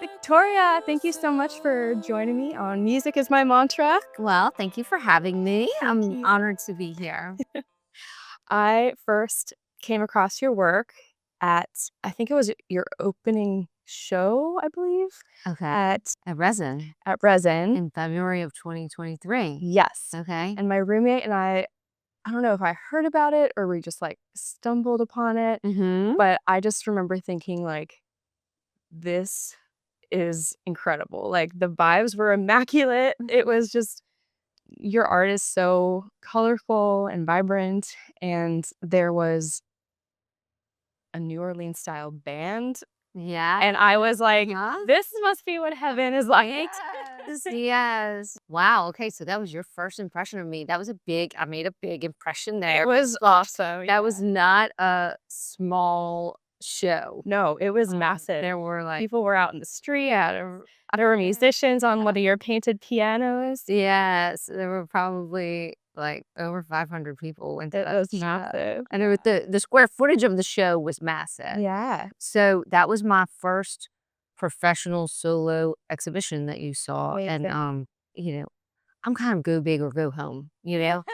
Victoria, thank you so much for joining me on Music is My Mantra. Well, thank you for having me. Thank I'm you. honored to be here. I first came across your work at, I think it was your opening show, I believe, Okay. at At Resin at Resin. in February of 2023. Yes. Okay. And my roommate and I don't know if I heard about it or we just like stumbled upon it, Mm-hmm. but I just remember thinking like, this is incredible. Like the vibes were immaculate. It was just your art is so colorful and vibrant, and there was a New Orleans style band, Yeah. and I was like, Huh? "This must be what heaven is like." Yes. Wow. Okay. So that was your first impression of me. I made a big impression there. It was awesome. That was not a small show. No, it was massive. There were like, People were out in the street. There were musicians on one of your painted pianos. yes, there were probably like over 500 people went to It that was show. massive. And it was the square footage of the show was massive. Yeah. So that was my first professional solo exhibition that you saw. And Amazing. you know, I'm kind of go big or go home,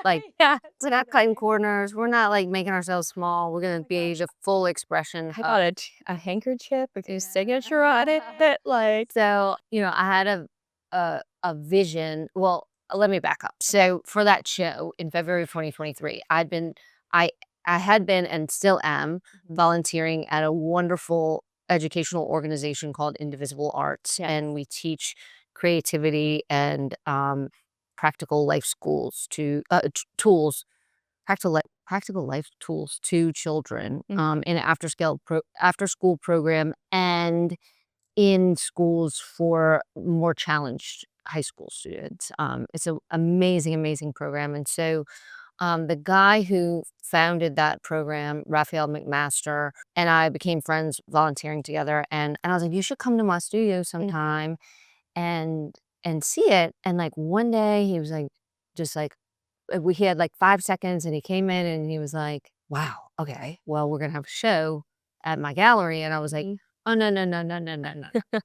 Like Yeah. we're not cutting corners. We're not like making ourselves small. We're gonna be the full expression I of. got a handkerchief with your signature on it that like So, I had a vision. Well, let me back up. So for that show in February of 2023, I I had been and still am volunteering at a wonderful educational organization called Indivisible Arts. Yeah. And we teach creativity and practical life schools to tools, practical life tools to children in an after school program and in schools for more challenged high school students. It's an amazing, amazing program. And so the guy who founded that program, Raphael McMaster, and I became friends volunteering together. And I was like, you should come to my studio sometime and see it. And like one day he was like, just like, he had like 5 seconds and he came in and he was like, wow, okay, well, we're going to have a show at my gallery. And I was like, oh, no, no, no, no, no, no, no.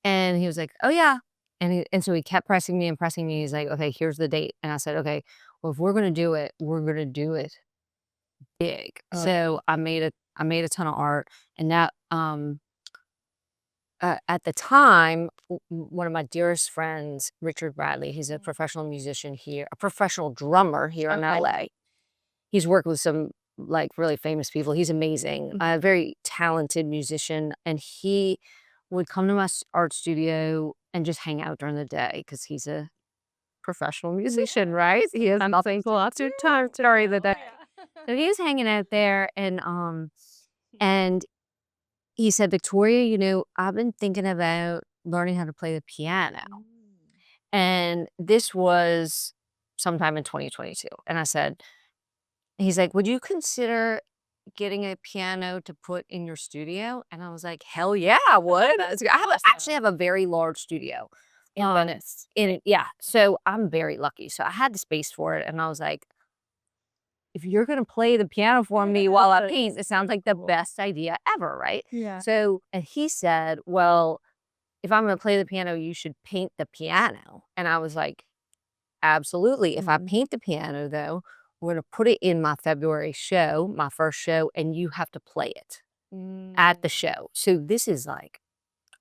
And he was like, "Oh, yeah." And so he kept pressing me and pressing me. He's like, "Okay, here's the date." And I said, "Okay, well, if we're gonna do it, we're gonna do it big." So I made a ton of art, and that at the time, one of my dearest friends, Richard Bradley, he's a professional musician here, a professional drummer here in LA. He's worked with some like really famous people. He's amazing, a very talented musician, and he would come to my art studio and just hang out during the day because he's a professional musician, right? He has nothing lots of time during the day. So he was hanging out there, and he said, "Victoria, I've been thinking about learning how to play the piano." And this was sometime in 2022. And I said, he's like, "Would you consider getting a piano to put in your studio?" And I was like, "Hell yeah, I would." Actually have a very large studio in Venice. in it. Yeah. So I'm very lucky. So I had the space for it. And I was like, if you're going to play the piano for me while I paint, it sounds like the best idea ever. Right. Yeah. So, and he said, well, if I'm going to play the piano, you should paint the piano. And I was like, absolutely. If I paint the piano, though, we're going to put it in my February show, my first show, and you have to play it at the show. So this is like,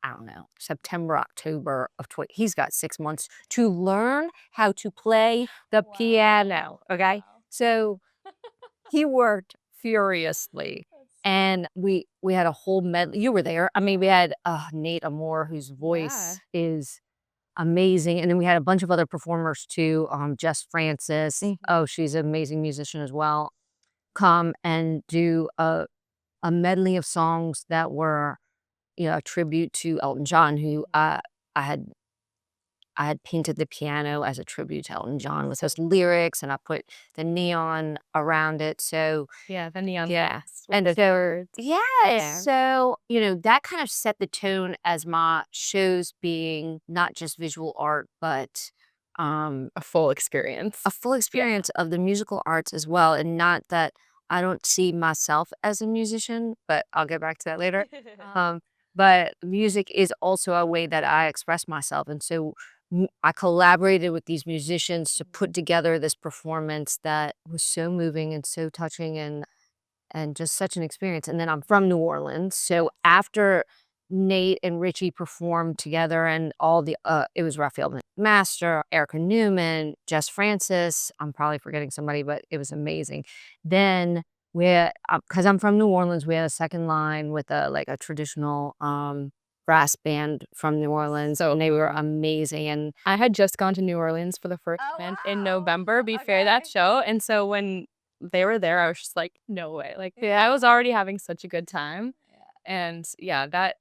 I don't know, September, October of 20. He's got 6 months to learn how to play the piano. Okay. So he worked furiously. And we had a whole medley. You were there. I mean, we had Nate Amore, whose voice is amazing. And then we had a bunch of other performers too. Jess Francis. Oh, she's an amazing musician as well. Come and do a medley of songs that were, a tribute to Elton John, who I had painted the piano as a tribute to Elton John with his lyrics, and I put the neon around it. So Yeah, the neon. yeah, And and the words. yeah, so that kind of set the tone as my shows being not just visual art, but A full experience. a full experience of the musical arts as well. And not that I don't see myself as a musician, but I'll get back to that later. but music is also a way that I express myself, and so I collaborated with these musicians to put together this performance that was so moving and so touching and just such an experience. And then I'm from New Orleans, so after Nate and Richie performed together and all the it was Raphael Master, Erica Newman, Jess Francis. I'm probably forgetting somebody, but it was amazing. Then we, because I'm from New Orleans, we had a second line with a traditional brass band from New Orleans, and they were amazing. And I had just gone to New Orleans for the first time in November before that show, and so when they were there, I was just like, "No way." Like, I was already having such a good time, and yeah, that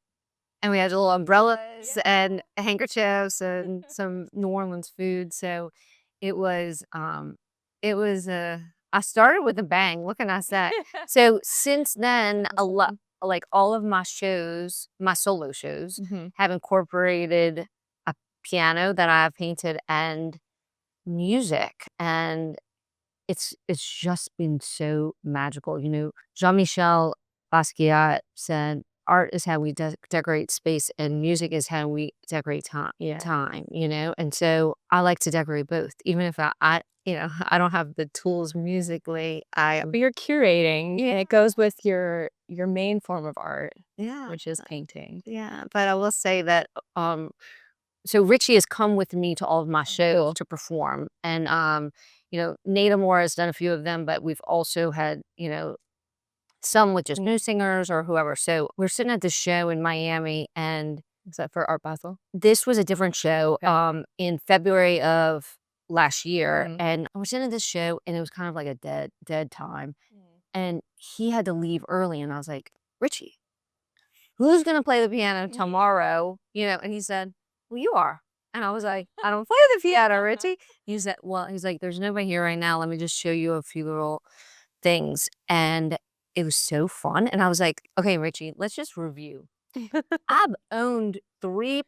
And we had little umbrellas and handkerchiefs and some New Orleans food. So it was I started with a bang. What can I say? So since then, a lot like all of my shows, my solo shows, have incorporated a piano that I've painted and music. And it's just been so magical. Jean-Michel Basquiat said, "Art is how we decorate space, and music is how we decorate time." Yeah. And so I like to decorate both, even if I don't have the tools musically. But you're curating, and it goes with your main form of art, Yeah, which is painting. yeah. But I will say that so Richie has come with me to all of my shows to perform, and Nate Amore has done a few of them, but we've also had some with just new singers or whoever. So we're sitting at this show in Miami, and Is that for Art Basel? this was a different show in February of last year. And I was sitting at this show, and it was kind of like a dead time. And he had to leave early, and I was like, "Richie, who's gonna play the piano tomorrow?" And he said, "Well, you are." And I was like, "I don't play the piano, Richie." He said, "Well," he's like, "there's nobody here right now. Let me just show you a few little things." And it was so fun. And I was like, "Okay, Richie, let's just review." I've owned 3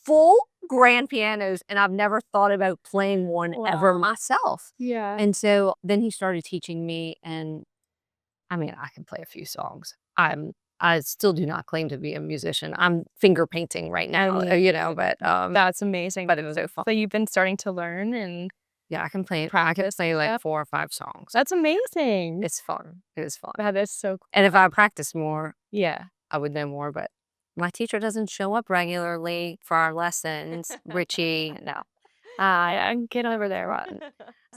full grand pianos, and I've never thought about playing one ever myself. Yeah. And so then he started teaching me, and I mean, I can play a few songs. I still do not claim to be a musician. I'm finger painting right now, but That's amazing. but it was so fun. So you've been starting to learn and Yeah, I can play practice. like 4 or 5 songs. That's amazing. It's fun. It is fun. That is so cool. And if I practice more, Yeah. I would know more, but my teacher doesn't show up regularly for our lessons. Richie, no. I can get over there, Ron.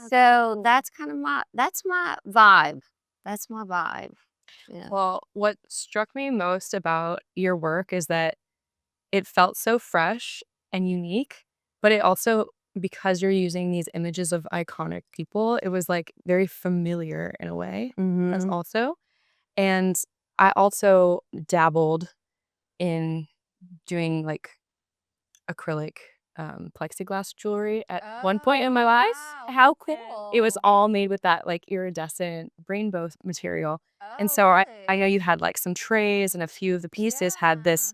So that's my vibe. That's my vibe. Yeah. Well, what struck me most about your work is that it felt so fresh and unique, but it also, because you're using these images of iconic people, it was like very familiar in a way as also. And I also dabbled in doing like acrylic plexiglass jewelry at one point in my life. How cool. It was all made with that like iridescent rainbow material. And so I know you had like some trays, and a few of the pieces had this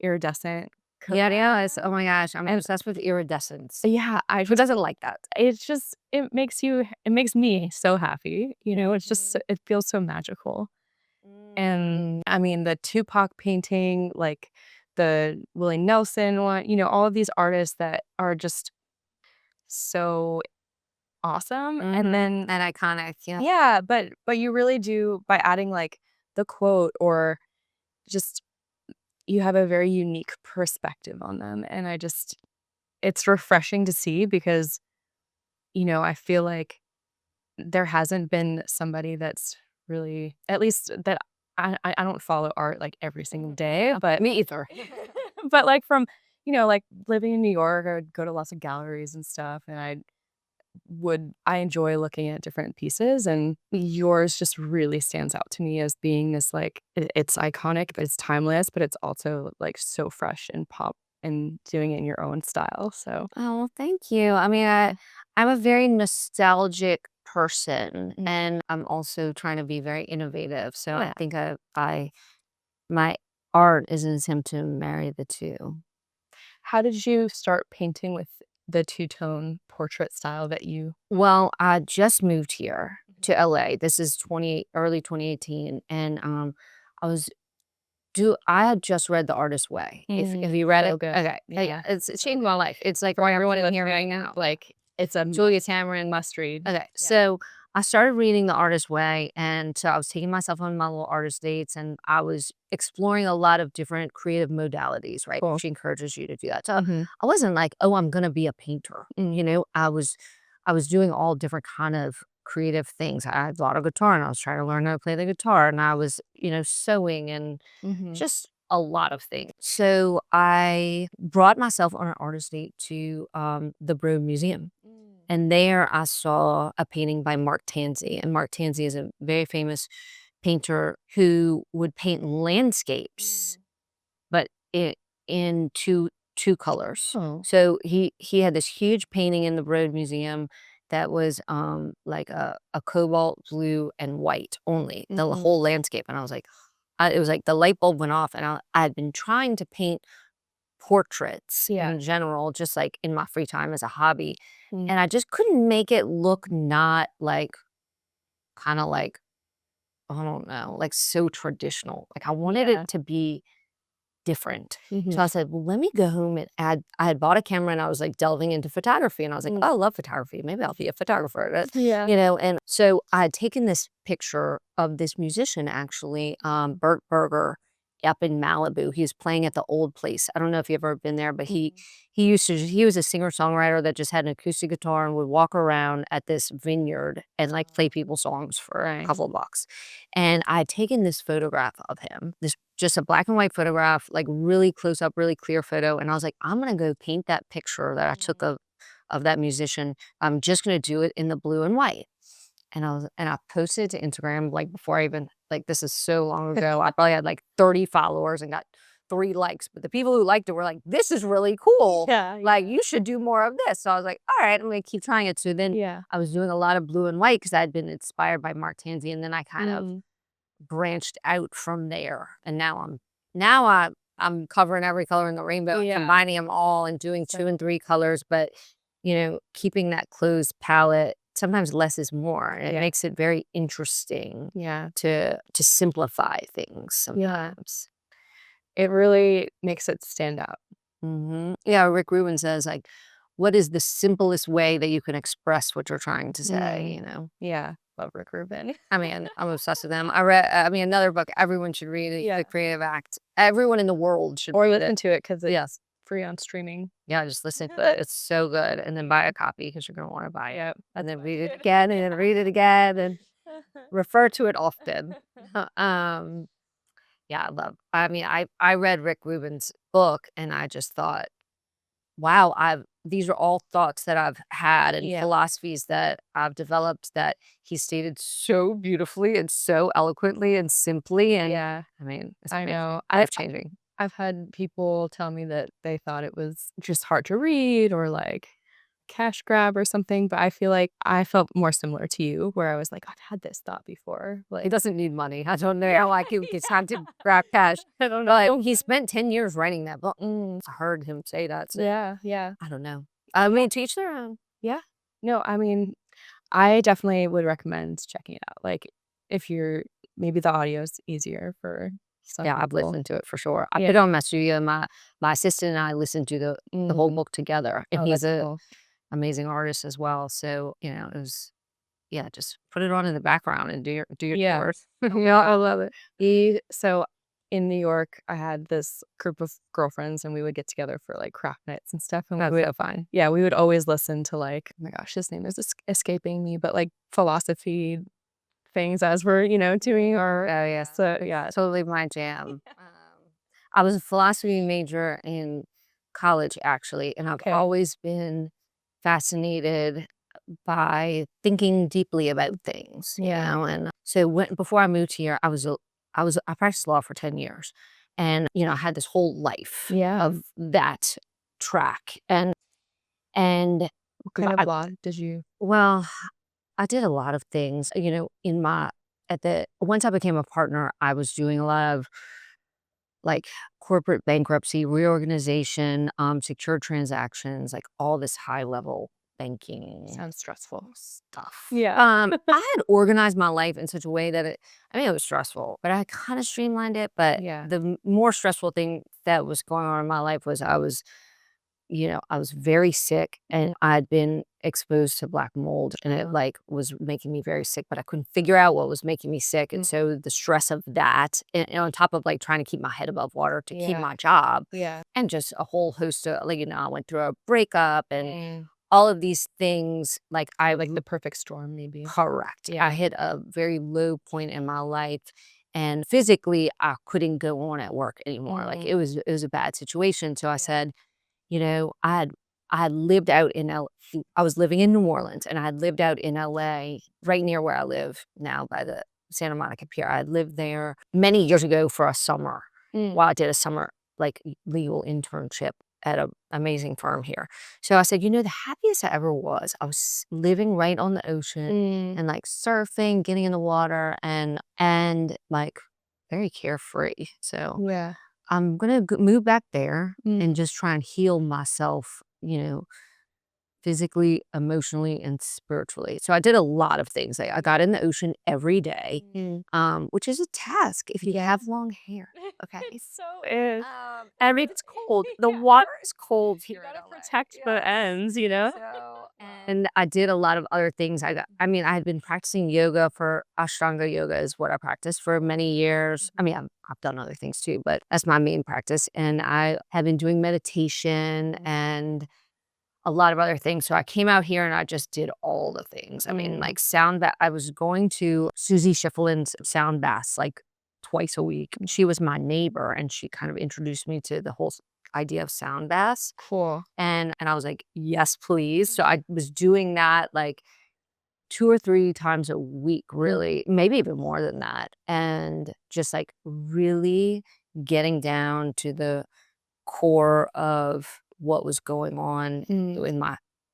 iridescent Yeah. Oh my gosh, I'm obsessed with iridescence. yeah, Who doesn't like that? it makes me so happy. It's just it feels so magical. And I mean the Tupac painting, like the Willie Nelson one, all of these artists that are just so awesome. And then And iconic, yeah. yeah, but you really do, by adding like the quote, or just you have a very unique perspective on them. And it's refreshing to see, because I feel like there hasn't been somebody that's really, at least that I don't follow art like every single day, but Me either. but like from like living in New York, I would go to lots of galleries and stuff, and I enjoy looking at different pieces, and yours just really stands out to me as being this like it's iconic, but it's timeless, but it's also like so fresh and pop, and doing it in your own style. So Oh, well, thank you. I mean, I'm a very nostalgic person, and I'm also trying to be very innovative. So I think my art is an attempt to marry the two. how did you start painting with the two-tone portrait style that you Well, I just moved here to LA. This is early 2018, and I was I had just read The Artist's Way. If you read So it, good. okay, Yeah. it's changed my life. It's like For why I'm everyone sitting here listening, right now. like, it's a Julia Cameron. must read. Okay, Yeah. so I started reading The Artist's Way, and so I was taking myself on my little artist dates, and I was exploring a lot of different creative modalities, right? Cool. She encourages you to do that. So Mhm. I wasn't like, oh, I'm gonna be a painter. I was doing all different kind of creative things. I bought a guitar and I was trying to learn how to play the guitar, and I was, sewing and Mhm. just a lot of things. So I brought myself on an artist date to the Broad Museum. And there I saw a painting by Mark Tansey. And Mark Tansey is a very famous painter who would paint landscapes, but in two colors. Oh. So he had this huge painting in the Broad Museum that was like a cobalt blue and white only, the Mhm. whole landscape. And I was like, it was like the light bulb went off, and I had been trying to paint portraits Yeah. in general, just like in my free time as a hobby. Mm. And I just couldn't make it look not like kind of like, I don't know, like so traditional. Like I wanted Yeah. it to be different. Mhm. So I said, well, let me go home and add. I had bought a camera and I was like delving into photography, and I was like, Mm. oh, I love photography. Maybe I'll be a photographer. Yeah. And so I had taken this picture of this musician actually, Burt Berger, up in Malibu. He was playing at the Old Place. I don't know if you've ever been there, but Mhm. he was a singer-songwriter that just had an acoustic guitar and would walk around at this vineyard and like play people's songs for a Right. couple of bucks. And I had taken this photograph of him, this just a black and white photograph, like really close up, really clear photo. And I was like, I'm gonna go paint that picture that I took of that musician. I'm just gonna do it in the blue and white. And I posted it to Instagram like before I even, like, this is so long ago. I probably had like 30 followers and got 3 likes. But the people who liked it were like, this is really cool. Yeah, Like, yeah. you should do more of this. So I was like, all right, I'm gonna keep trying it. So then Yeah. I was doing a lot of blue and white because I had been inspired by Mark Tansey. And then I kind of Mm. branched out from there. And now I'm covering every color in the rainbow, Yeah. combining them all and doing 2 and 3 colors, but keeping that closed palette. Sometimes less is more, and it Yeah. makes it very interesting Yeah. to simplify things Yeah. sometimes. It really makes it stand out. Yeah, Rick Rubin says, like, "What is the simplest way that you can express what you're trying to say?" Mm. You know? Yeah. Love Rick Rubin. I mean, I'm obsessed with them. Another book everyone should read, Yeah. The Creative Act. Everyone in the world should Or read listen it. to it because it's Yes. free on streaming. Yeah, just listen to it. It's so good. And then buy a copy because you're gonna wanna buy it. Yep. And That's then what read I it did. again and then read it again and refer to it often. Um, yeah, I read Rick Rubin's book and I just thought, wow, these are all thoughts that I've had and Yeah. philosophies that I've developed that he stated so beautifully and so eloquently and simply. And Yeah. I mean, it's I amazing, know. life changing. I've had people tell me that they thought it was just hard to read or like cash grab or something, but I feel like I felt more similar to you where I was like, I've had this thought before. He Like, doesn't need money. I don't know how like it's time to grab cash. I don't But know. he spent 10 years writing that book. Mm, I heard him say that. So yeah, yeah, I don't know. I mean, to each their own. yeah. No, I mean, I definitely would recommend checking it out. Like, if you're maybe the audio is easier for some Yeah, I've people. listened to it for sure. I Yeah. put it on my studio. My assistant and I listened to the whole Mm. book together. And Oh, he's that's a cool. amazing artist as well. So, it was, yeah, just put it on in the background and do your Yeah. chores. Yeah, I love it. So in New York, I had this group of girlfriends and we would get together for like craft nights and stuff. And That's we would, so fun. yeah, we would always listen to like, oh my gosh, his name is escaping me, but like philosophy things as we're, doing our, Oh, yeah. so yeah. Totally my jam. I was a philosophy major in college, actually, and I've Okay. always been fascinated by thinking deeply about things. Yeah. And so before I moved here, I practiced law for 10 years, and I had this whole life Yeah. of that track, and What kind of I, law did you? well, I did a lot of things. In my at the once I became a partner, I was doing a lot of like corporate bankruptcy, reorganization, secure transactions, like all this high level banking Sounds stressful. stuff. Yeah. I had organized my life in such a way that it was stressful, but I kind of streamlined it. But Yeah. the more stressful thing that was going on in my life was I was very sick and I'd been exposed to black mold and it like was making me very sick, but I couldn't figure out what was making me sick. And so the stress of that and on top of like trying to keep my head above water to keep my job Yeah. and just a whole host of like, I went through a breakup and all of these things like Like the perfect storm, maybe. correct. Yeah. I hit a very low point in my life and physically I couldn't go on at work anymore. Like it was a bad situation. So I said, I had lived out in I was living in New Orleans and I had lived out in LA right near where I live now by the Santa Monica Pier. I had lived there many years ago for a summer while I did a summer like legal internship at an amazing firm here. So I said, the happiest I ever was, I was living right on the ocean and like surfing, getting in the water and like very carefree. So Yeah. I'm gonna move back there and just try and heal myself, physically, emotionally, and spiritually. So I did a lot of things. I got in the ocean every day, which is a task if you have long hair. Okay. It so is. I mean, it's cold. The water is cold You here in gotta LA. protect the ends, you know? And I did a lot of other things. I had been practicing yoga for Ashtanga yoga is what I practiced for many years. I mean, I've done other things too, but that's my main practice. And I have been doing meditation and a lot of other things. So I came out here and I just did all the things. I mean, like sound bath. I was going to Susie Schiffelin's sound baths like twice a week. She was my neighbor and she kind of introduced me to the whole idea of sound baths. Cool. And I was like, yes, please. So I was doing that like 2 or 3 times a week, really, maybe even more than that. And just like really getting down to the core of what was going on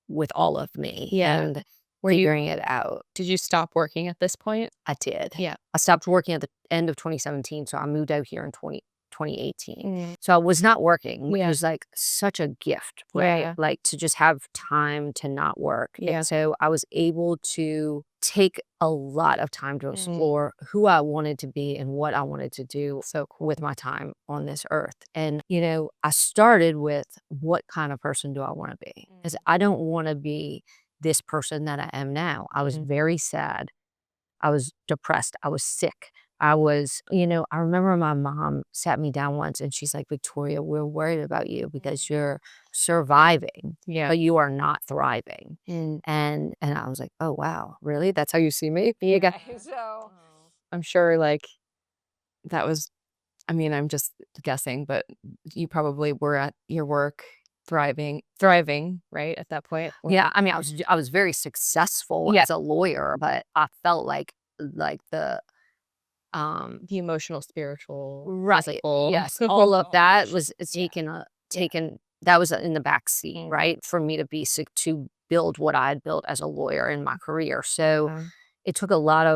with all of me and figuring it out. Did you stop working at this point? I did. Yeah. I stopped working at the end of 2017, so I moved out here in 2018. So I was not working, which was like such a gift, right? Yeah. Like to just have time to not work. Yeah. And so I was able to take a lot of time to explore who I wanted to be and what I wanted to do with my time on this earth. And, I started with what kind of person do I want to be? Because I don't want to be this person that I am now. I was very sad. I was depressed. I was sick. I remember my mom sat me down once and she's like, Victoria, we're worried about you because you're surviving, but you are not thriving. And I was like, oh, wow, really? That's how you see me? Yeah. So I'm sure like that was, I mean, I'm just guessing, but you probably were at your work thriving, right, at that point? Yeah, I mean, I was very successful as a lawyer, but I felt like the The emotional, spiritual, right, physical. yes, all of that was taken that was in the back seat, right, for me to to build what I had built as a lawyer in my career. So it took a lot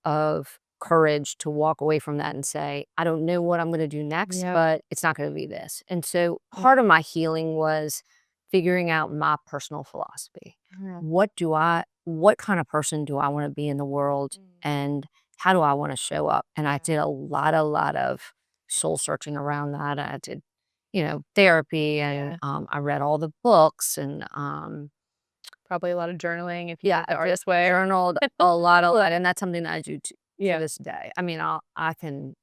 of courage to walk away from that and say, I don't know what I'm going to do next, but it's not going to be this. And so part of my healing was figuring out my personal philosophy. What kind of person do I want to be in the world and how do I want to show up? And I did a lot of soul searching around that. I did, therapy and I read all the books and Probably a lot of journaling if you yeah, did the artist way. journaled a lot of that, and that's something that I do to this day. I mean, I can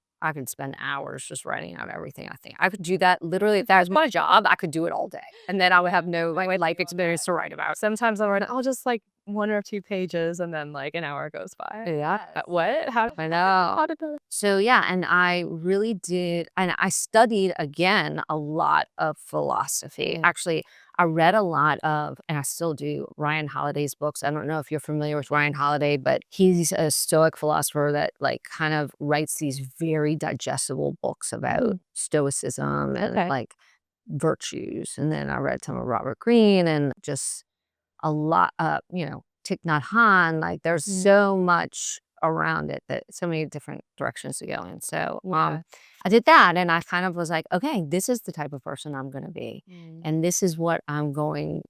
spend hours just writing out everything I think. I could do that literally if that was my job. I could do it all day, and then I would have no like life experience to write about. Sometimes I'll just like 1 or 2 pages and then like an hour goes by. Yeah, What? How? I know. How did that? So yeah, and I really did, and I studied again a lot of philosophy. Actually, I read a lot of, and I still do, Ryan Holiday's books. I don't know if you're familiar with Ryan Holiday, but he's a Stoic philosopher that like kind of writes these very digestible books about Stoicism and like virtues. And then I read some of Robert Greene and just a lot, Thich Nhat Hanh. Like there's so much around it that so many different directions to go in. So I did that and I kind of was like, okay, this is the type of person I'm going to be. And this is what I'm going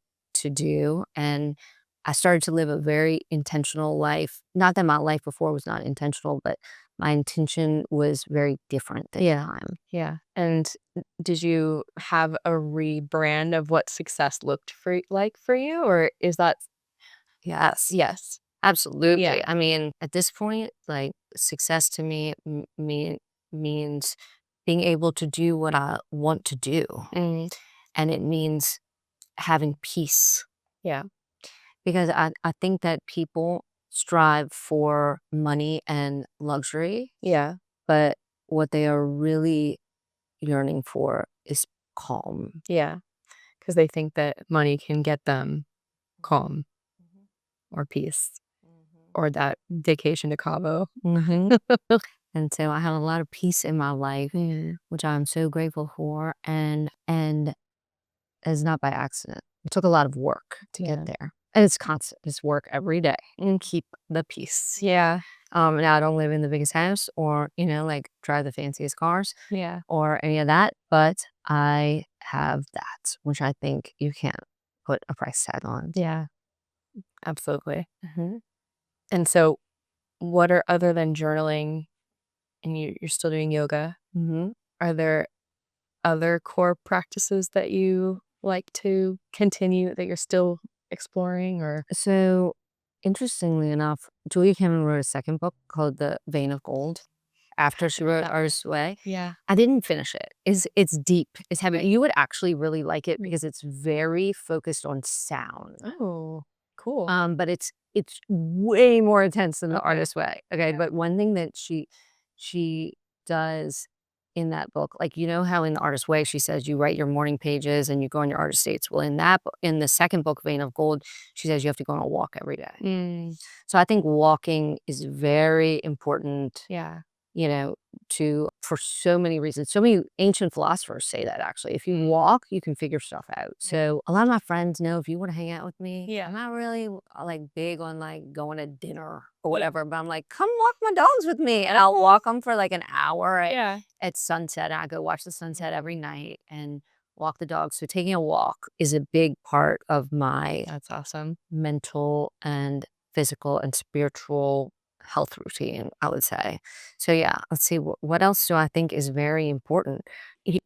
to do. And I started to live a very intentional life. Not that my life before was not intentional, but my intention was very different this time. Yeah. And did you have a rebrand of what success looked like for you, or is that Yes, yes? absolutely. Yeah. I mean, at this point, like success to me means being able to do what I want to do. Mm, And it means having peace. yeah. Because I think that people strive for money and luxury, Yeah. but what they are really yearning for is calm. Yeah. Because they think that money can get them calm Mhm. or peace Mhm. or that vacation to Cabo. Mhm. And so I had a lot of peace in my life, Yeah. which I'm so grateful for, and it's not by accident. It took a lot of work to get Yeah. there. And it's constant. It's work every day and keep the peace. Yeah. Now I don't live in the biggest house or, like drive the fanciest cars Yeah. or any of that, but I have that, which I think you can't put a price tag on. Yeah. Absolutely. Mhm. And so, what are other than journaling and you're still doing yoga, Mhm. are there other core practices that you like to continue that you're still exploring or So, interestingly enough, Julia Cameron wrote a second book called The Vein of Gold after she wrote that Artist's Way. yeah. I didn't finish it. It's deep. It's heavy. You would actually really like it because it's very focused on sound. Oh, cool. But it's way more intense than The Okay. Artist's Way. Okay, Yeah. but one thing that she does in that book, like how in The Artist's Way she says you write your morning pages and you go on your artist dates. Well, in the second book, Vein of Gold, she says you have to go on a walk every day. Mm, So I think walking is very important, yeah. for so many reasons. So many ancient philosophers say that actually. If you walk, you can figure stuff out. So a lot of my friends know if you want to hang out with me, Yeah. I'm not really like big on like going to dinner or whatever, but I'm like, come walk my dogs with me. And I'll walk them for like an hour Yeah. at sunset. And I go watch the sunset every night and walk the dogs. So taking a walk is a big part of my That's awesome. mental and physical and spiritual health routine, I would say. So yeah, let's see what else do I think is very important. Y-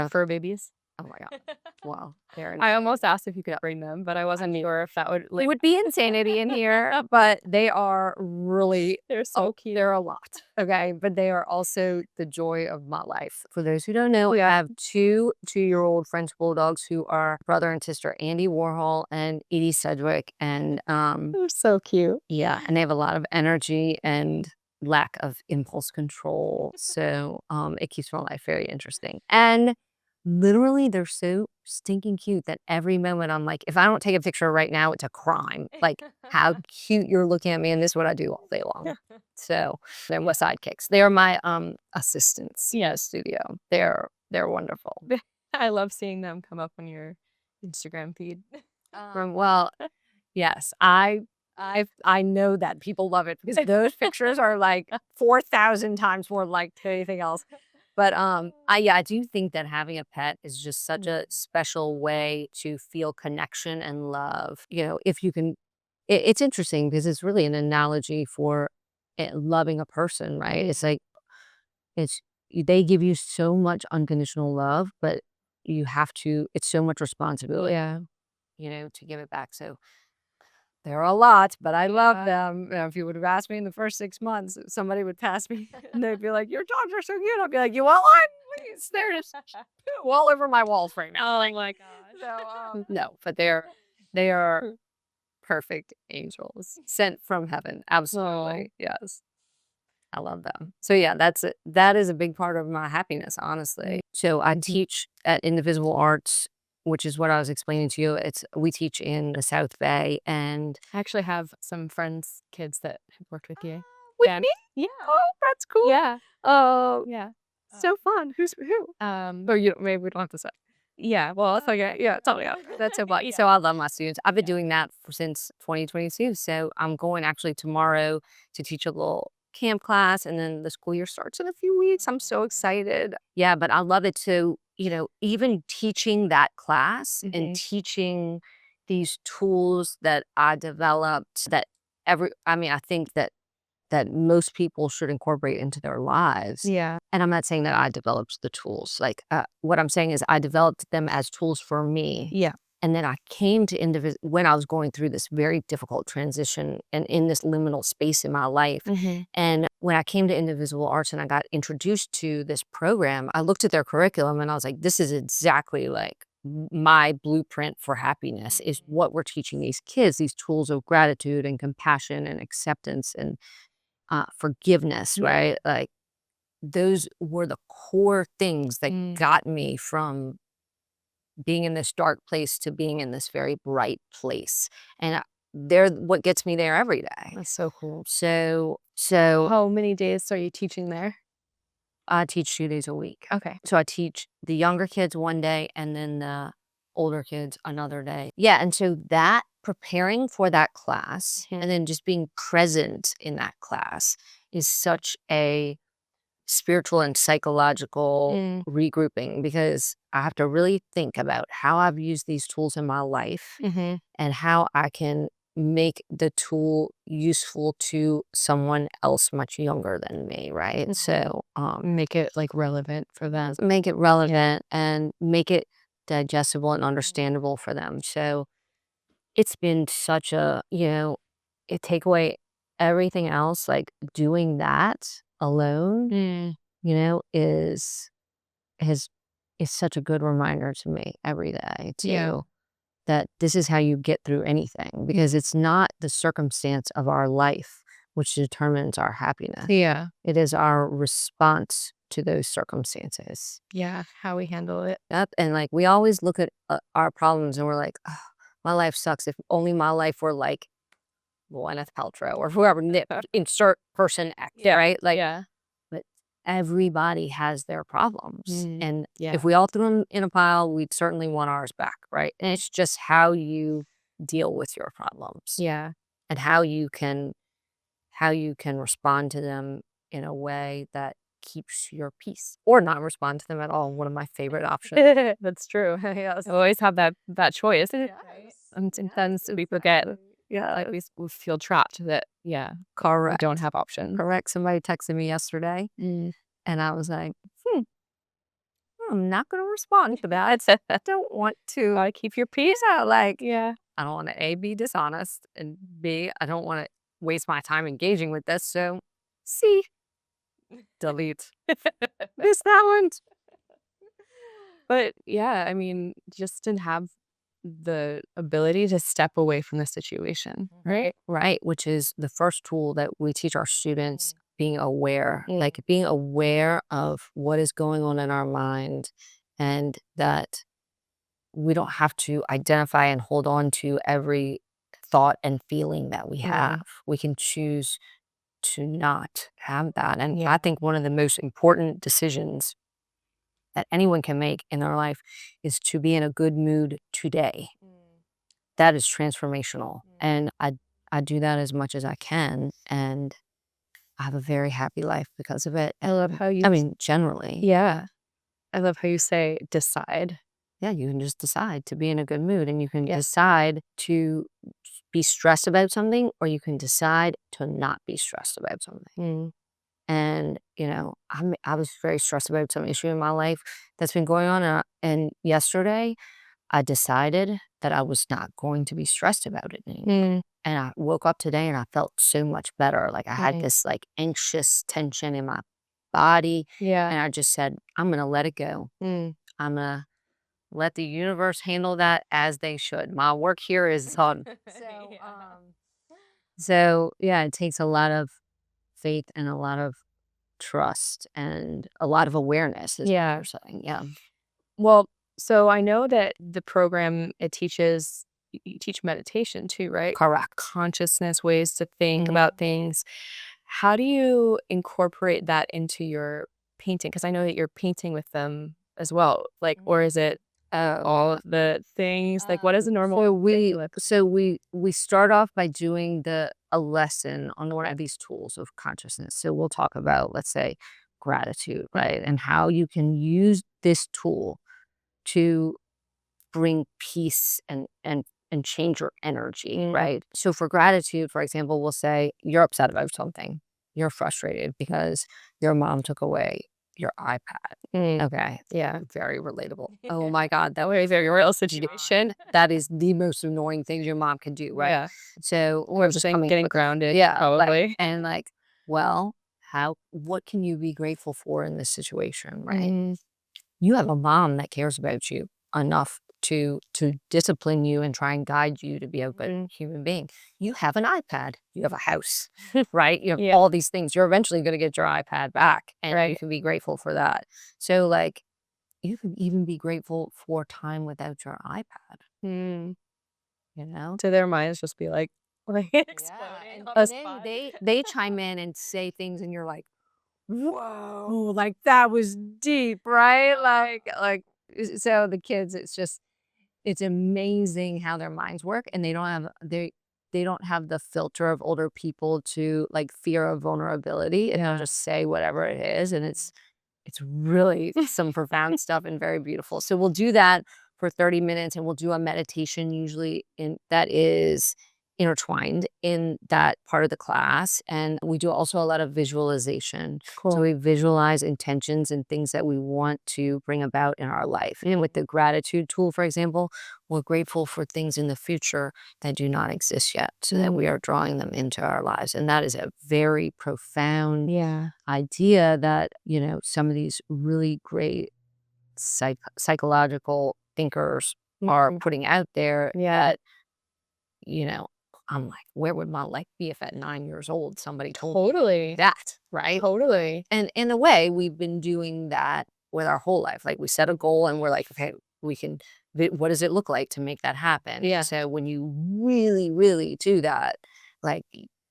Fur babies. oh my god, wow, they're I almost asked if you could bring them, but I wasn't sure if that would it would be insanity in here, but they are really they're so cute. they're a lot. Okay, but they are also the joy of my life. For those who don't know, I Yeah. have two-year-old French bulldogs who are brother and sister Andy Warhol and Edie Sedgwick, and They're so cute. yeah, and they have a lot of energy and lack of impulse control. So it keeps my life very interesting. And literally, they're so stinking cute that every moment I'm like, if I don't take a picture right now, it's a crime. Like how cute you're looking at me, and this is what I do all day long. So they're my sidekicks. They are my assistants in the studio. They're wonderful. I love seeing them come up on your Instagram feed. Well, yes, I know that people love it because those pictures are like 4,000 times more liked than anything else. But I do think that having a pet is just such a special way to feel connection and love. If you can, it's interesting because it's really an analogy for loving a person, right? It's like it's they give you so much unconditional love, but you have to. It's so much responsibility, Yeah. to give it back. So there are a lot, but I love them. If you would have asked me in the first 6 months, somebody would pass me and they'd be like, "Your dogs are so cute." I'd be like, "You want one? Please." They're just all over my walls right now. Oh my gosh. So no, but they are perfect angels sent from heaven. Absolutely, yes. I love them. So yeah, that's it. That is a big part of my happiness, honestly. So I teach at Indivisible Arts, which is what I was explaining to you. We teach in the South Bay and I actually have some friends' kids that have worked with you. with Yeah. me. Yeah. Oh, that's cool. Yeah. Oh, Yeah. so fun. Who's who? Oh, you maybe we don't have to say. Yeah. Well, it's okay. Yeah. Tell me. That's so fun. So I love my students. I've been doing that since 2022. So I'm going actually tomorrow to teach a little camp class, and then the school year starts in a few weeks. I'm so excited. Yeah, but I love it too. Even teaching that class and teaching these tools that I developed that I think that most people should incorporate into their lives. Yeah. And I'm not saying that I developed the tools. Like, what I'm saying is I developed them as tools for me. Yeah. And then I came to when I was going through this very difficult transition and in this liminal space in my life. And when I came to Indivisible Arts and I got introduced to this program, I looked at their curriculum and I was like, this is exactly like my blueprint for happiness is what we're teaching these kids, these tools of gratitude and compassion and acceptance and forgiveness, Yeah. right? Like those were the core things that got me from being in this dark place to being in this very bright place. And they're what gets me there every day. That's so cool. So How many days are you teaching there? I teach 2 days a week. Okay. So I teach the younger kids one day and then the older kids another day. Yeah, and so that preparing for that class and then just being present in that class is such a spiritual and psychological regrouping because I have to really think about how I've used these tools in my life and how I can make the tool useful to someone else much younger than me, right? So Make it like relevant for them. make it relevant and make it digestible and understandable for them. So it's been such a, it take away everything else, like doing that alone, is such a good reminder to me every day too. That this is how you get through anything because it's not the circumstance of our life which determines our happiness. Yeah. It is our response to those circumstances. Yeah. How we handle it. And like we always look at our problems and we're like, oh, my life sucks. If only my life were like Gwyneth Paltrow or whoever, insert person X, right? Like, but everybody has their problems. And if we all threw them in a pile, we'd certainly want ours back, right? And it's just how you deal with your problems. Yeah. And how you can respond to them in a way that keeps your peace or not respond to them at all. One of my favorite options. That's true. Yes. I always have that choice. Yes. And sometimes we forget. Yeah. Like we feel trapped that, Correct. we don't have options. Correct. Somebody texted me yesterday and I was like, I'm not going to respond to that. I don't want to. Gotta keep your peace out. Like, Yeah. I don't want to A, be dishonest, and B, I don't want to waste my time engaging with this. So, C, delete. Miss that one. But yeah, I mean, just to have the ability to step away from the situation, right? Right, which is the first tool that we teach our students, being aware, like being aware of what is going on in our mind and that we don't have to identify and hold on to every thought and feeling that we have. We can choose to not have that. And I think one of the most important decisions that anyone can make in their life is to be in a good mood today. That is transformational. And I do that as much as I can. And I have a very happy life because of it. I love how generally. Yeah. I love how you say decide. Yeah, you can just decide to be in a good mood and you can decide to be stressed about something or you can decide to not be stressed about something. And, I was very stressed about some issue in my life that's been going on. And yesterday, I decided that I was not going to be stressed about it anymore. And I woke up today and I felt so much better. Like I had this like anxious tension in my body. Yeah. And I just said, I'm going to let it go. I'm going to let the universe handle that as they should. My work here is done. So, it takes a lot of faith and a lot of trust and a lot of awareness is what you're saying. Yeah. Well, so I know that the program, you teach meditation too, right? Correct. Consciousness, ways to think about things. How do you incorporate that into your painting? Because I know that you're painting with them as well. Like, or is it all of the things? Like, what is a normal? So we start off by doing a lesson on one of these tools of consciousness. So we'll talk about, let's say, gratitude, right? And how you can use this tool to bring peace and and change your energy, right? So for gratitude, for example, we'll say you're upset about something. You're frustrated because your mom took away your iPad. Okay. Yeah. Very relatable. Oh my God. That was a very real situation. That is the most annoying thing your mom can do, right? Yeah. So we're just coming Getting with, grounded. yeah, Probably. and well, what can you be grateful for in this situation, right? You have a mom that cares about you enough to discipline you and try and guide you to be a good human being. You have an iPad. You have a house, right? You have Yeah. all these things. You're eventually going to get your iPad back, and you Right. can be grateful for that. So, like, you can even be grateful for time without your iPad, you know? To their minds, just be like exploding on the And then spot. they chime in and say things, and you're like, whoa, like that was deep, right? So the kids, it's amazing how their minds work, and they don't have the filter of older people to like fear of vulnerability, and they'll just say whatever it is, and it's really some profound stuff and very beautiful. So we'll do that for 30 minutes, and we'll do a meditation usually in that is intertwined in that part of the class. And we do also a lot of visualization. Cool. So we visualize intentions and things that we want to bring about in our life. And with the gratitude tool, for example, we're grateful for things in the future that do not exist yet, so that we are drawing them into our lives. And that is a very profound idea that, some of these really great psychological thinkers are putting out there. That, I'm like, where would my life be if at 9 years old somebody told me that, right? Totally. And in a way, we've been doing that with our whole life. Like, we set a goal and we're like, okay, what does it look like to make that happen? Yeah. So when you really, really do that, like,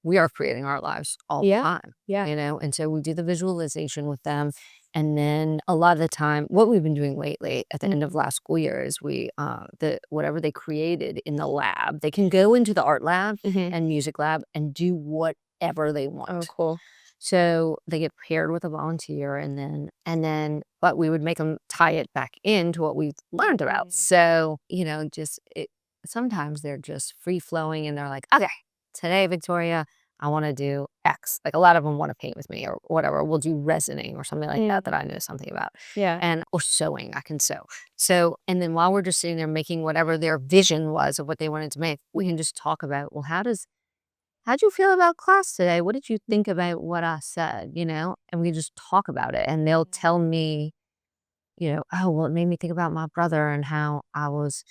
we are creating our lives all the time. Yeah. And so we do the visualization with them. And then a lot of the time, what we've been doing lately at the end of last school year is whatever they created in the lab, they can go into the art lab and music lab and do whatever they want. Oh, cool. So they get paired with a volunteer, but we would make them tie it back into what we learned about. So, sometimes they're just free flowing and they're like, okay, today, Victoria, I want to do X. Like, a lot of them want to paint with me or whatever. We'll do resining or something like that I know something about. Yeah. Or sewing. I can sew. So, and then while we're just sitting there making whatever their vision was of what they wanted to make, we can just talk about, well, how'd you feel about class today? What did you think about what I said? And we just talk about it, and they'll tell me, oh, well, it made me think about my brother and how I was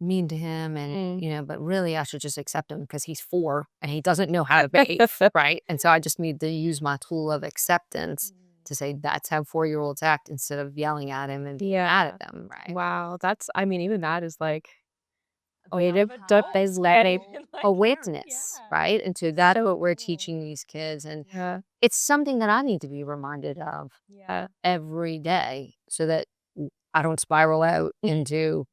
mean to him, and but really I should just accept him because he's 4 and he doesn't know how to behave, right? And so I just need to use my tool of acceptance to say that's how 4-year-olds act, instead of yelling at him and being mad at them, right? Wow. Even that is like Awareness, right? And so that's what we're teaching these kids, and it's something that I need to be reminded of every day, so that I don't spiral out into,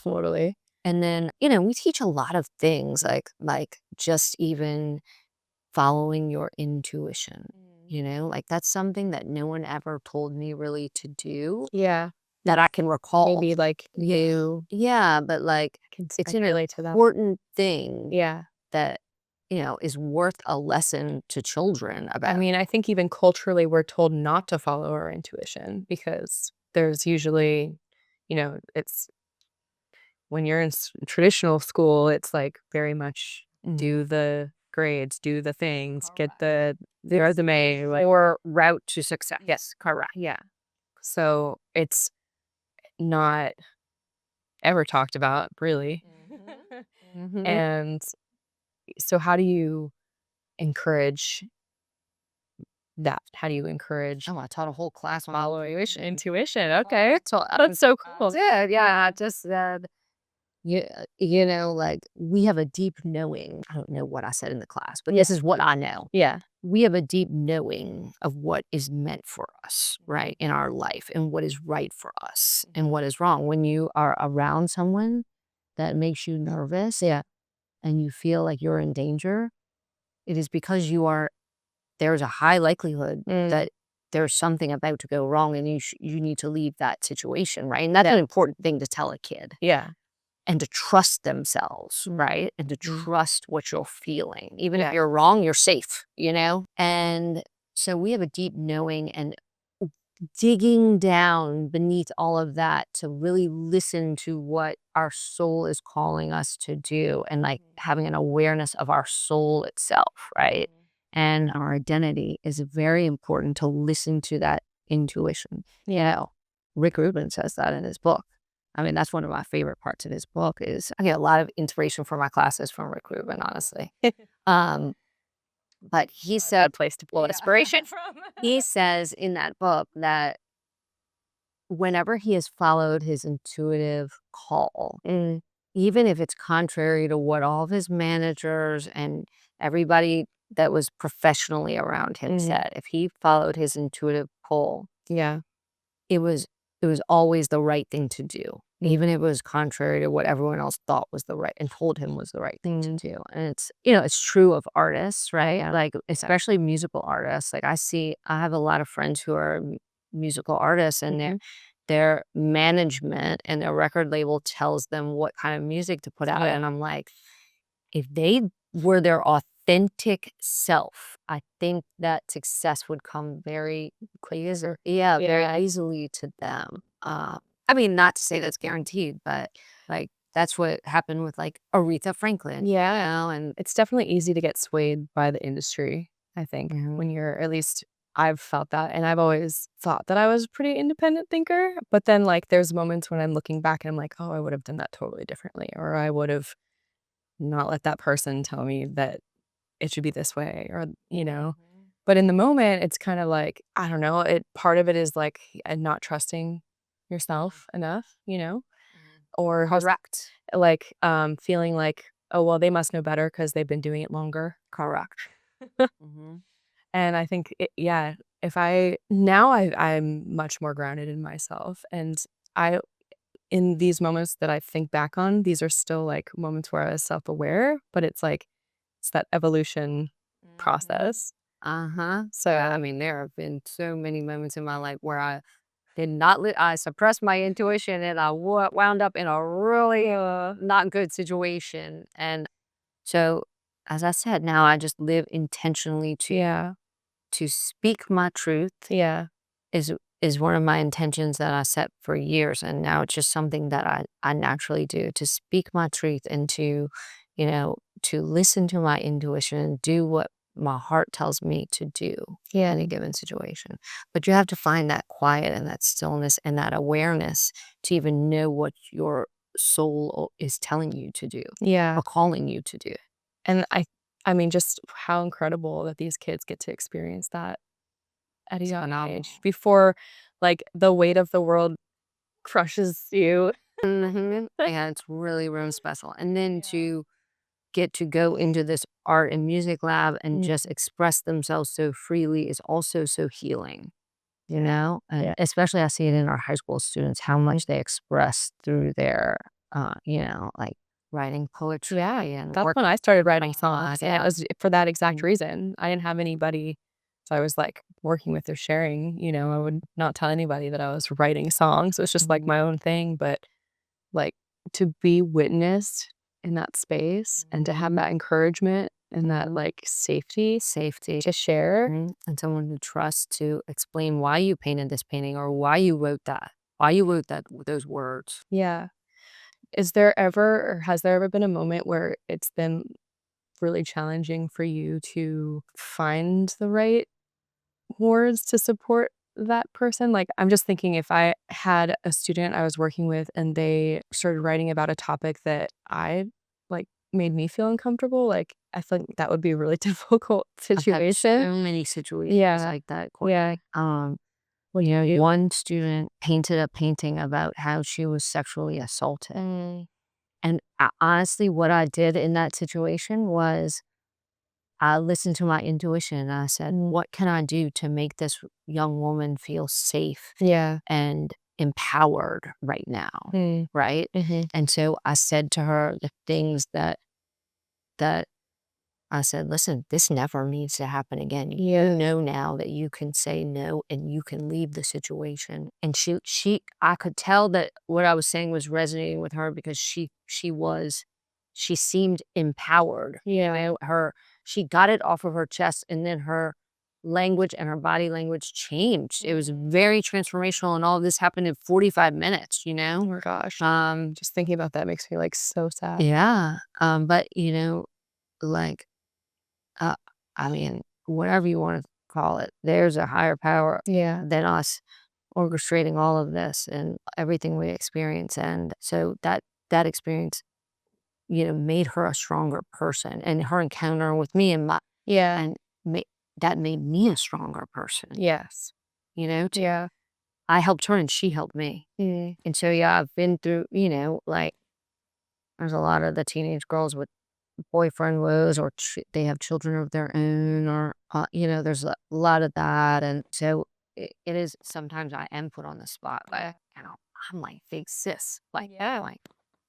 Totally. and then, we teach a lot of things like just even following your intuition, like that's something that no one ever told me really to do Yeah. that I can recall. Maybe like you Yeah, but like it's an relate to that. important thing Yeah. that, is worth a lesson to children about. I think even culturally we're told not to follow our intuition because there's usually, it's when you're in traditional school, it's like very much do the grades, do the things, get the resume, Or route to success. yes, correct. Yeah. So it's not ever talked about, really. And so how do you encourage that? How do you encourage Oh, I taught a whole class on following intuition? Okay. So That's so cool. yeah, I just said, like, we have a deep knowing. I don't know what I said in the class, but this is what I know. Yeah. We have a deep knowing of what is meant for us, right, in our life, and what is right for us and what is wrong. When you are around someone that makes you nervous, and you feel like you're in danger, it is because there's a high likelihood that there's something about to go wrong, and you need to leave that situation, right? And that's an important thing to tell a kid. Yeah. and to trust themselves, right? And to trust what you're feeling. Even if you're wrong, you're safe, And so we have a deep knowing and digging down beneath all of that to really listen to what our soul is calling us to do, and like having an awareness of our soul itself, right? And our identity is very important to listen to that intuition. Rick Rubin says that in his book. I mean, that's one of my favorite parts of his book. Is I get a lot of inspiration for my classes from Rick Rubin, honestly. But he said, Place to pull pull inspiration from. He says in that book that whenever he has followed his intuitive call, even if it's contrary to what all of his managers and everybody that was professionally around him said, if he followed his intuitive pull, it was always the right thing to do, even if it was contrary to what everyone else thought was the right and told him was the right thing to do. And it's it's true of artists, right? Like especially musical artists. Like I have a lot of friends who are musical artists, and their management and their record label tells them what kind of music to put out. And I'm like, if they were their authentic self, I think that success would come very very easily to them. I mean, not to say that's guaranteed, but like that's what happened with like Aretha Franklin. And It's definitely easy to get swayed by the industry, I think, when you're at least I've felt that, and I've always thought that I was a pretty independent thinker, but then, like, there's moments when I'm looking back and I'm like, "Oh, I would have done that totally differently," or I would have not let that person tell me that it should be this way, or, But in the moment, it's kinda like, I don't know, part of it is, like, not trusting yourself enough, or just, correct. like, feeling like, "Oh, well, they must know better because 'cause they've been doing it longer." Correct. hmm And I think if I'm much more grounded in myself, and I in these moments that I think back on, these are still, like, moments where I was self-aware, but it's that evolution process. So I mean, there have been so many moments in my life where I did not I suppressed my intuition, and I wound up in a really not good situation. And so, as I said, now I just live intentionally yeah, to speak my truth yeah, is one of my intentions that I set for years, and now it's just something that I naturally do, to speak my truth and to listen to my intuition and do what my heart tells me to do in any given situation. But you have to find that quiet and that stillness and that awareness to even know what your soul is telling you to do yeah, or calling you to do. and I mean, just how incredible that these kids get to experience that at a It's young phenomenal. age before, like, the weight of the world crushes you. Yeah, it's really, really special. And then to get to go into this art and music lab and just express themselves so freely is also so healing, And Yeah. especially I see it in our high school students, how much they express through their, like writing poetry Yeah, and that's work. when I started writing songs, and it was for that exact Mm, reason. I didn't have anybody, so I was, like, working with or sharing, I would not tell anybody that I was writing songs. It was just, like, mhm, my own thing, but, like, to be witnessed in that space and to have mhm, that encouragement and that, mhm. like, safety Safety. to share. And someone to trust to explain why you painted this painting or why you wrote those words. Yeah. Is there ever or has there ever been a moment where it's been really challenging for you to find the right words to support that person? Like, I'm just thinking if I had a student I was working with and they started writing about a topic that like, made me feel uncomfortable, like, I think that would be a really difficult I've had situation. so many situations Yeah. like that, Yeah. Courtney. Well, one student painted a painting about how she was sexually assaulted. And honestly, what I did in that situation was I listened to my intuition and I said, what can I do to make this young woman feel safe Yeah. and empowered right now? Mm. Right. Mhm. And so I said to her the things that I said, listen, this never needs to happen again. You know now that you can say no and you can leave the situation. And I could tell that what I was saying was resonating with her because she seemed empowered. She got it off of her chest, and then her language and her body language changed. It was very transformational, and all of this happened in 45 minutes, Oh my gosh. Just thinking about that makes me like so sad. Yeah. But like, uh, I mean, whatever you want to call it, there's a higher power Yeah. than us orchestrating all of this and everything we experience. And so that experience, made her a stronger person, and her encounter with me Yeah. and that made me a stronger person. Yes. Yeah. I helped her and she helped me. Mm. And so, yeah, I've been through, like, there's a lot of the teenage girls with boyfriend woes, or they have children of their own, or, there's a lot of that. And so it is, sometimes I am put on the spot, but, I'm like, big sis. Like, Yeah. like,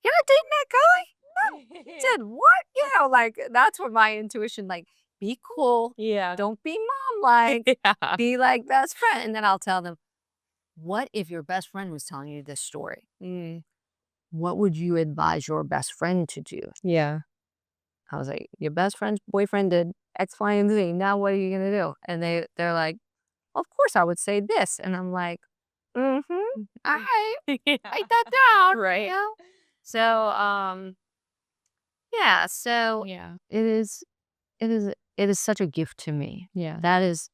you're not dating that guy? No. He said, what? Like, that's where my intuition, like, be cool. Yeah. Don't be mom-like. Yeah. Be like best friend. And then I'll tell them, what if your best friend was telling you this story? What would you advise your best friend to do? Yeah. I was like, your best friend's boyfriend did X, Y, and Z. Now what are you gonna do? And they're like, well, of course I would say this. And I'm like, all right, Yeah. write that down. Right. So yeah, so Yeah. it is such a gift to me. Yeah. That is,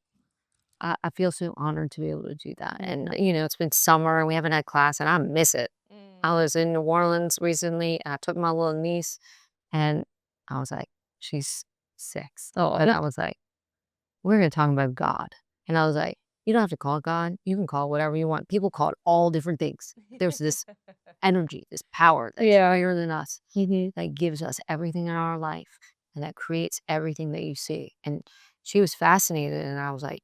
I feel so honored to be able to do that. And it's been summer and we haven't had class, and I miss it. I was in New Orleans recently, and I took my little niece, and I was like, she's 6. Oh, and I was like, we're going to talk about God. And I was like, you don't have to call it God. You can call it whatever you want. People call it all different things. There's this energy, this power that's higher than us, that gives us everything in our life, and that creates everything that you see. And she was fascinated, and I was like,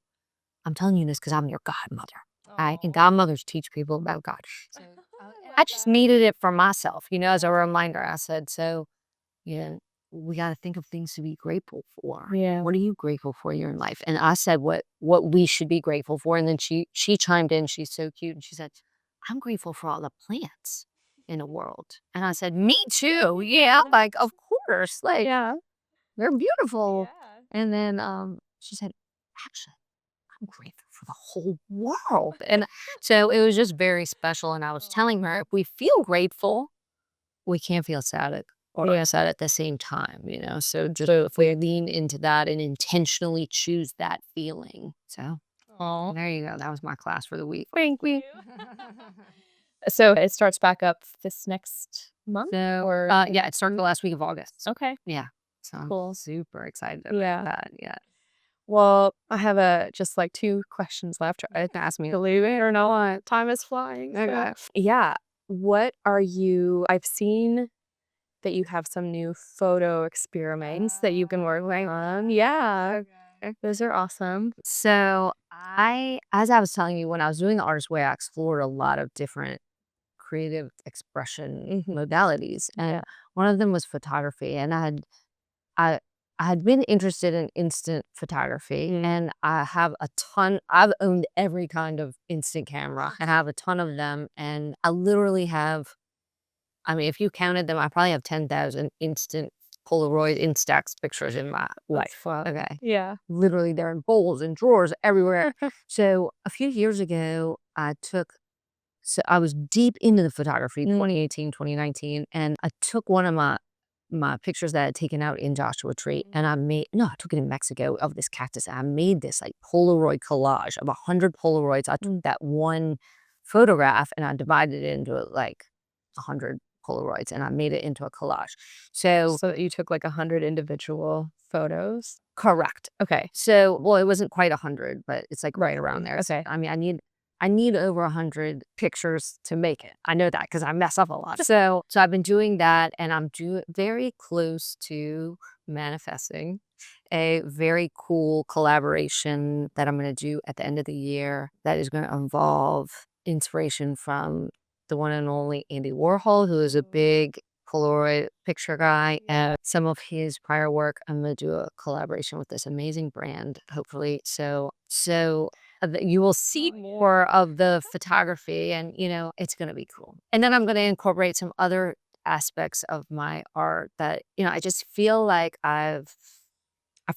I'm telling you this because I'm your godmother. And godmothers teach people about God. So I just needed it for myself, as a reminder. I said, so, we got to think of things to be grateful for. Yeah. What are you grateful for in your life? And I said what we should be grateful for. And then she chimed in. She's so cute. And she said, I'm grateful for all the plants in the world. And I said, me too. Yeah. Like, of course. Like, Yeah. they're beautiful. Yeah. And then she said, actually, I'm grateful for the whole world. And so it was just very special. And I was telling her, if we feel grateful, we can't feel sad or sad at the same time, So just if we lean into that and intentionally choose that feeling. So there you go. That was my class for the week. Thank you. So it starts back up this next month? So, or yeah, it started the last week of August. Okay. Yeah. So I'm Cool. super excited Yeah. about that. Yeah. Well, I have just like 2 questions left. Ask me, believe it or not, time is flying. Okay. Yeah. What are you? I've seen that you have some new photo experiments that you've been working on. Yeah. Those are awesome. So as I was telling you, when I was doing the artist way, I explored a lot of different creative expression modalities. And one of them was photography. And I had been interested in instant photography, and I've owned every kind of instant camera. I have a ton of them, and I literally have, I mean, if you counted them, I probably have 10,000 instant Polaroid Instax pictures in my life. Okay. Yeah. Literally, they're in bowls and drawers everywhere. So a few years ago, so I was deep into the photography, 2018, 2019, and I took one of my pictures that I had taken out in Joshua Tree, and I took it in Mexico, of this cactus. And I made this like Polaroid collage of 100 Polaroids. I took that one photograph and I divided it into like 100 Polaroids, and I made it into a collage. So you took like 100 individual photos? correct. Okay. So, well, it wasn't quite 100, but it's like right around there. Okay. I mean, I need over 100 pictures to make it. I know that because I mess up a lot. So I've been doing that, and I'm very close to manifesting a very cool collaboration that I'm going to do at the end of the year that is going to involve inspiration from the one and only Andy Warhol, who is a big Polaroid picture guy, and some of his prior work. I'm gonna do a collaboration with this amazing brand, hopefully. So that you will see more of the photography, and it's gonna be cool. And then I'm gonna incorporate some other aspects of my art that I just feel like I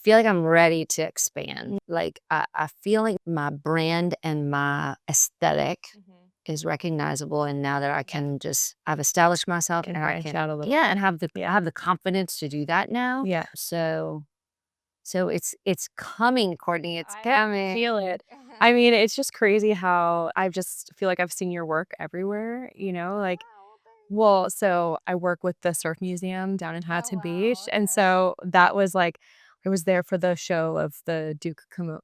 feel like I'm ready to expand. Like I feel like my brand and my aesthetic is recognizable, and now that I've established myself, Can and I branch can, out a little and I have the confidence to do that now. Yeah. So it's coming, Courtney. It's coming. Feel it. I mean, it's just crazy how I just feel like I've seen your work everywhere, like, well, so I work with the Surf Museum down in Hudson Beach, and so that was like, I was there for the show of the Duke Kind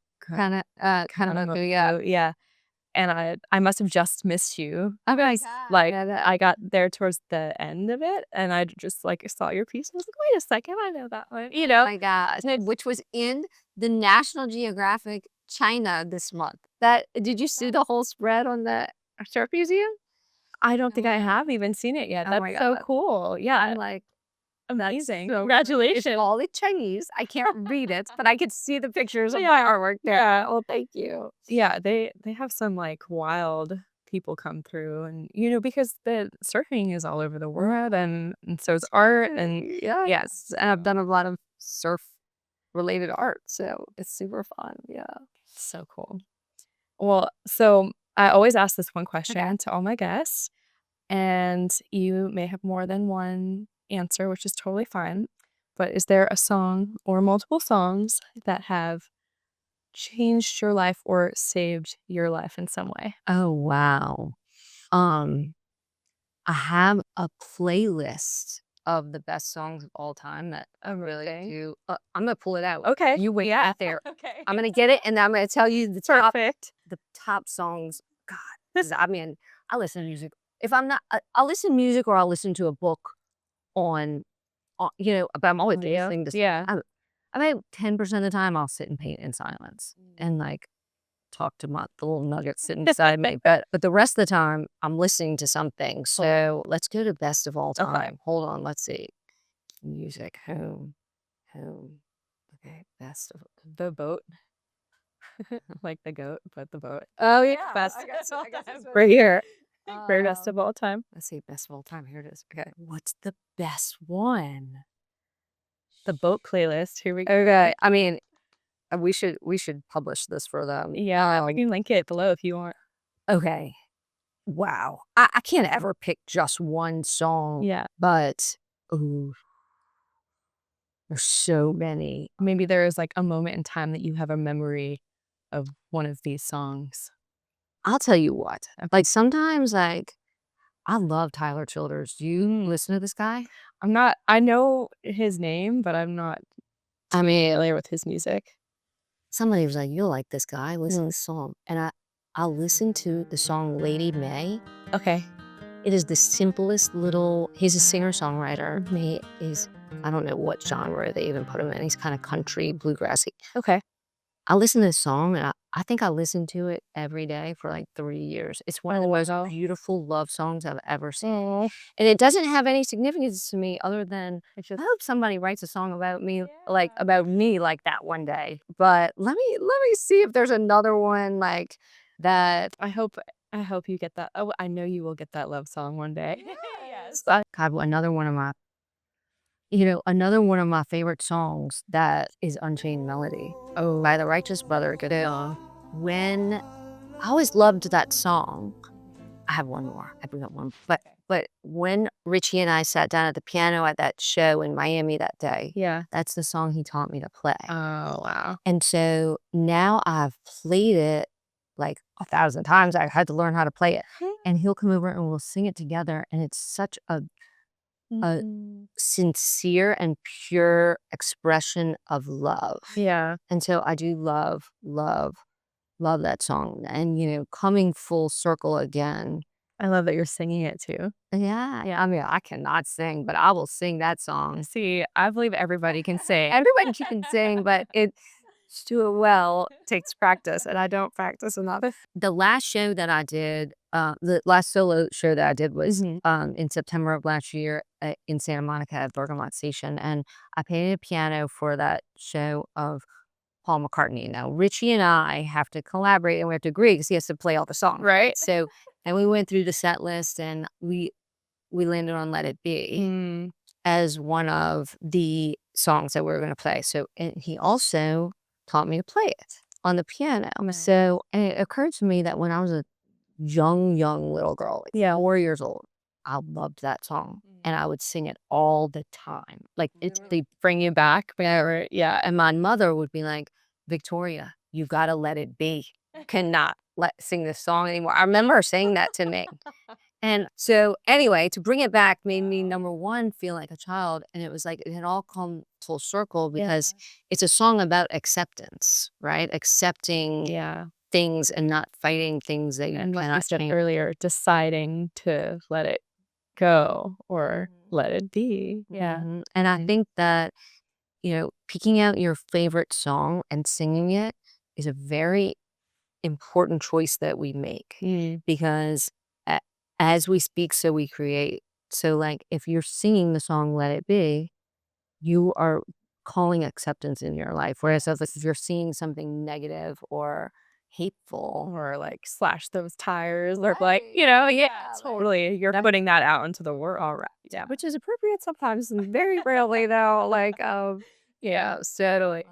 of, yeah. yeah, and I must have just missed you. Oh my Like, God. I got there towards the end of it, and I just, like, saw your piece, I was like, "Wait a second, I know that one," Oh my God. Which was in the National Geographic China this month. Did you see the whole spread on the Surf Museum? I don't think I have even seen it yet. Oh That's my so God. cool. Yeah, I'm like, amazing. so Congratulations. it's all in Chinese. I can't read it, but I could see the pictures of the Yeah. artwork there. Yeah. Oh, thank you. Yeah, they have some, like, wild people come through, and, because the surfing is all over the world, and so is art, and Yeah. Yes. And I've done a lot of surf related art, so it's super fun. Yeah. so cool. Well, so I always ask this one question to all my guests, and you may have more than one answer, which is totally fine, but is there a song or multiple songs that have changed your life or saved your life in some way? Oh, wow. Um, I have a playlist of the best songs of all time that I really do. I'm gonna pull it out. Okay. You wait Yeah. out there. Okay. I'm gonna get it, and I'm gonna tell you Perfect. the top songs. God, I mean, I listen to music. If I'm not, I'll listen to music, or I'll listen to a book but I'm always listening to. Yeah. I mean, 10% of the time I'll sit and paint in silence and like talk to the little nuggets sitting beside me. But the rest of the time I'm listening to something. So let's go to best of all time. Okay. Hold on, let's see. Music, home. Okay, best of. The boat. Like the goat, but the boat. Oh yeah, Best. I guess it's Right here. For best of all time. Let's see, best of all time. Here it is. Okay, what's the best one? The boat playlist. Here we go. Okay, I mean, we should publish this for them. Yeah, I can link it below if you want. Okay. Wow. I can't ever pick just one song. Yeah. But ooh, there's so many. Maybe there is like a moment in time that you have a memory of one of these songs. I'll tell you what. Like sometimes I love Tyler Childers. Do you listen to this guy? I know his name, but I'm not familiar with his music. Somebody was like, "You'll like this guy. Listen to this song." And I'll listen to the song Lady May. Okay. It is the simplest little, he's a singer-songwriter. He is, I don't know what genre they even put him in. He's kind of country, bluegrassy. Okay. I listen to this song, and I think I listened to it every day for like 3 years. It's one of the most beautiful love songs I've ever seen. And it doesn't have any significance to me other than I hope somebody writes a song about me, like that one day. But let me see if there's another one like that. I hope you get that. Oh, I know you will get that love song one day. Yes. God, another one of my favorite songs that is Unchained Melody. Oh, by the Righteous Brother. Good song. When I always loved that song. I have one more. I bring up one. But when Richie and I sat down at the piano at that show in Miami that day, that's the song he taught me to play. Oh, wow. And so now I've played it like 1,000 times. I had to learn how to play it. And he'll come over and we'll sing it together. And it's such a sincere and pure expression of love. Yeah. And so I do love that song. And, coming full circle again. I love that you're singing it too. Yeah. I mean, I cannot sing, but I will sing that song. See, I believe everybody can sing. Everybody can sing, but to do it well takes practice, and I don't practice enough. The last show that I did the last solo show that I did was in September of last year in Santa Monica at Bergamot Station, and I painted a piano for that show of Paul McCartney. Now, Richie and I have to collaborate and we have to agree because he has to play all the songs. Right. So, and we went through the set list and we landed on Let It Be as one of the songs that we were going to play. So, and he also taught me to play it on the piano. So, and it occurred to me that when I was a young little girl, like 4 years old, I loved that song and I would sing it all the time. Like They bring you back. yeah. And my mother would be like, Victoria, you've got to let it be. You cannot sing this song anymore. I remember her saying that to me. And so anyway, to bring it back made me, number one, feel like a child. And it was like, it had all come full circle because it's a song about acceptance, right? Accepting things and not fighting things that you And like you cannot said change. earlier, deciding to let it go or let it be. Yeah. And I think that, picking out your favorite song and singing it is a very important choice that we make because as we speak, so we create. So like if you're singing the song Let It Be, you are calling acceptance in your life. Whereas if you're seeing something negative or hateful or like slash those tires or like, totally. You're putting that out into the world. All right. Yeah, which is appropriate sometimes and very rarely though. Like, totally.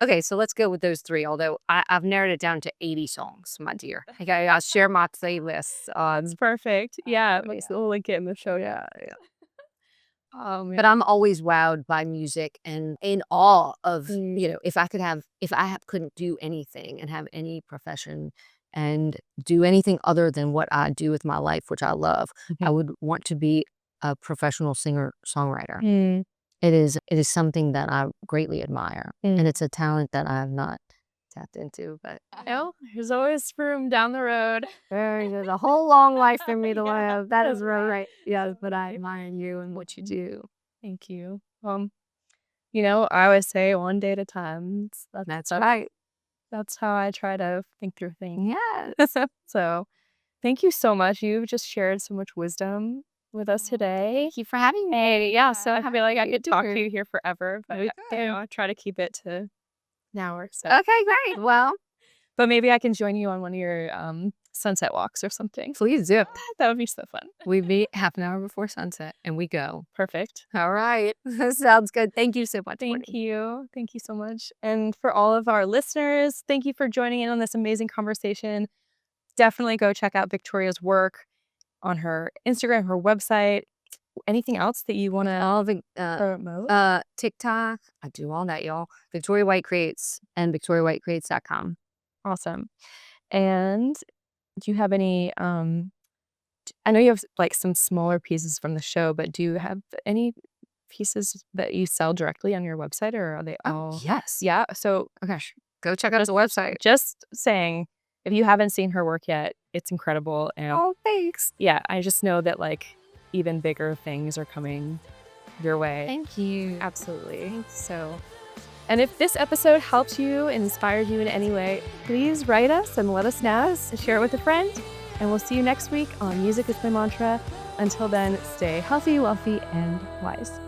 Okay, so let's go with those three. Although I've narrowed it down to 80 songs, my dear. Okay, I'll share my playlists. It's perfect. Yeah, we'll link it in the show. Yeah. But I'm always wowed by music and in awe of if I couldn't do anything and have any profession and do anything other than what I do with my life, which I love, I would want to be a professional singer-songwriter. It is something that I greatly admire, and it's a talent that I have not tapped into. But there's always room down the road. There's a whole long life for me to live. That is right. Yes, but I admire you and what you do. Thank you. I always say one day at a time. That's right. That's how I try to think through things. Yes. So, thank you so much. You've just shared so much wisdom with us today. Thank you for having me. Yeah, so I feel like I could talk to you here forever, but I try to keep it to an hour. So. Okay, great. Well, but maybe I can join you on one of your sunset walks or something. Please do. That would be so fun. We meet half an hour before sunset and we go. Perfect. All right. Sounds good. Thank you so much. Thank you. Thank you so much. And for all of our listeners, thank you for joining in on this amazing conversation. Definitely go check out Victoria's work on her Instagram, her website. Anything else that you want to promote? TikTok. I do all that, y'all. Victoria White Creates and VictoriaWhiteCreates.com. Awesome. And do you have any, I know you have like some smaller pieces from the show, but do you have any pieces that you sell directly on your website or are they all? Yes. Yeah. So, gosh, go check out the website. Just saying, if you haven't seen her work yet, it's incredible. And thanks. Yeah. I just know that like even bigger things are coming your way. Thank you. Absolutely. So, and if this episode helped you, inspired you in any way, please write us and let us know. Share it with a friend. And we'll see you next week on Music is My Mantra. Until then, stay healthy, wealthy, and wise.